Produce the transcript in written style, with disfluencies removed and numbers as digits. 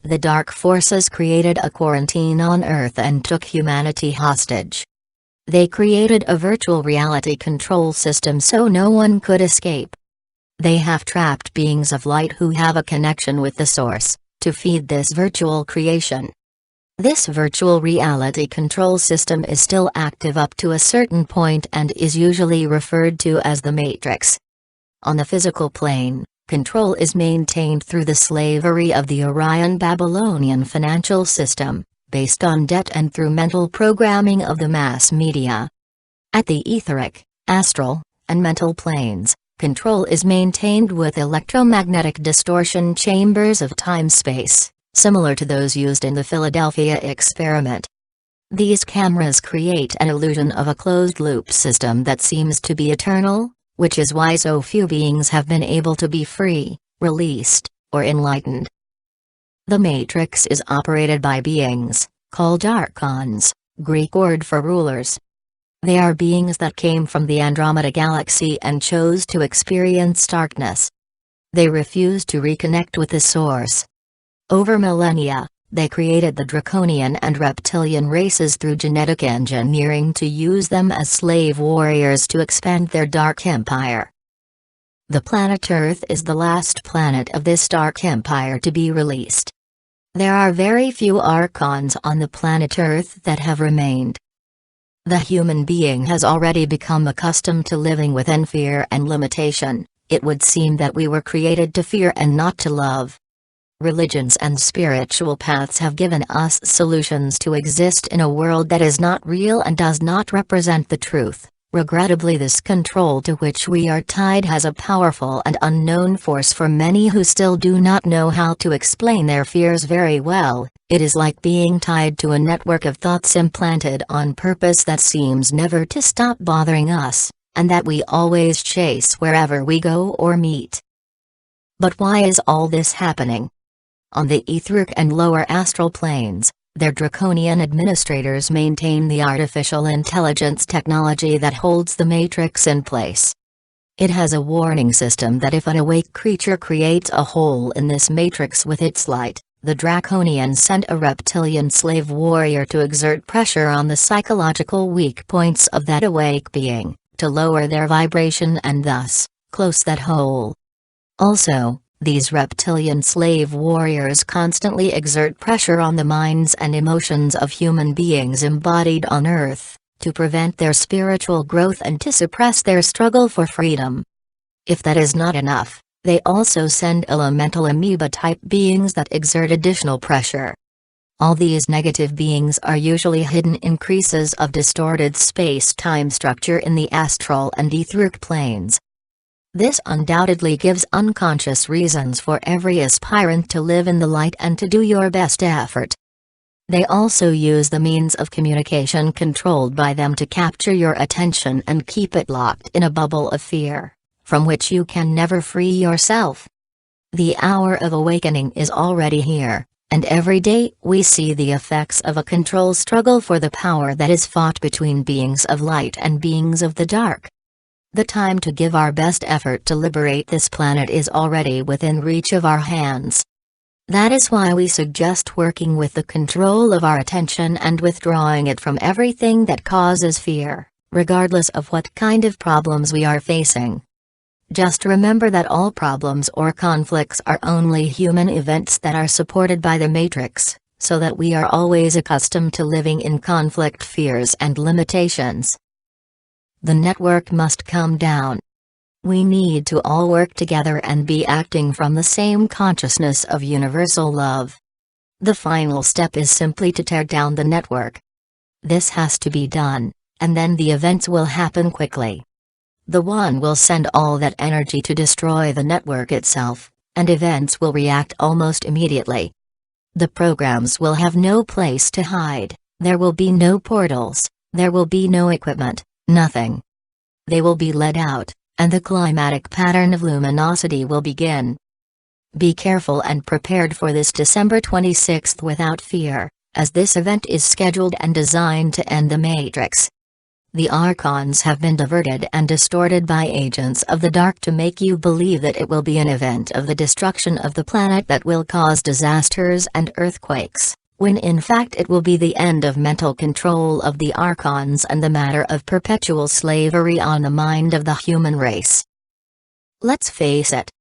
the dark forces created a quarantine on Earth and took humanity hostage. They created a virtual reality control system so no one could escape. They have trapped beings of light who have a connection with the source, to feed this virtual creation. This virtual reality control system is still active up to a certain point and is usually referred to as the Matrix. On the physical plane, control is maintained through the slavery of the Orion Babylonian financial system, based on debt and through mental programming of the mass media. At the etheric, astral, and mental planes, control is maintained with electromagnetic distortion chambers of time-space, similar to those used in the Philadelphia experiment. These cameras create an illusion of a closed-loop system that seems to be eternal, which is why so few beings have been able to be free, released, or enlightened. The Matrix is operated by beings, called Archons, Greek word for rulers. They are beings that came from the Andromeda Galaxy and chose to experience darkness. They refuse to reconnect with the source. Over millennia, they created the draconian and reptilian races through genetic engineering to use them as slave warriors to expand their dark empire. The planet Earth is the last planet of this dark empire to be released. There are very few Archons on the planet Earth that have remained. The human being has already become accustomed to living within fear and limitation. It would seem that we were created to fear and not to love. Religions and spiritual paths have given us solutions to exist in a world that is not real and does not represent the truth. Regrettably, this control to which we are tied has a powerful and unknown force for many who still do not know how to explain their fears very well. It is like being tied to a network of thoughts implanted on purpose that seems never to stop bothering us, and that we always chase wherever we go or meet. But why is all this happening? On the etheric and lower astral planes, their draconian administrators maintain the artificial intelligence technology that holds the Matrix in place. It has a warning system that if an awake creature creates a hole in this Matrix with its light, the draconians send a reptilian slave warrior to exert pressure on the psychological weak points of that awake being, to lower their vibration and thus, close that hole. Also, these reptilian slave warriors constantly exert pressure on the minds and emotions of human beings embodied on Earth, to prevent their spiritual growth and to suppress their struggle for freedom. If that is not enough, they also send elemental amoeba-type beings that exert additional pressure. All these negative beings are usually hidden in creases of distorted space-time structure in the astral and etheric planes. This undoubtedly gives unconscious reasons for every aspirant to live in the light and to do your best effort. They also use the means of communication controlled by them to capture your attention and keep it locked in a bubble of fear, from which you can never free yourself. The hour of awakening is already here, and every day we see the effects of a control struggle for the power that is fought between beings of light and beings of the dark. The time to give our best effort to liberate this planet is already within reach of our hands. That is why we suggest working with the control of our attention and withdrawing it from everything that causes fear, regardless of what kind of problems we are facing. Just remember that all problems or conflicts are only human events that are supported by the Matrix, so that we are always accustomed to living in conflict, fears and limitations. The network must come down. We need to all work together and be acting from the same consciousness of universal love. The final step is simply to tear down the network. This has to be done, and then the events will happen quickly. The One will send all that energy to destroy the network itself, and events will react almost immediately. The programs will have no place to hide, there will be no portals, there will be no equipment. Nothing. They will be led out, and the climatic pattern of luminosity will begin. Be careful and prepared for this December 26th without fear, as this event is scheduled and designed to end the Matrix. The Archons have been diverted and distorted by agents of the dark to make you believe that it will be an event of the destruction of the planet that will cause disasters and earthquakes, when in fact it will be the end of mental control of the Archons and the matter of perpetual slavery on the mind of the human race. Let's face it,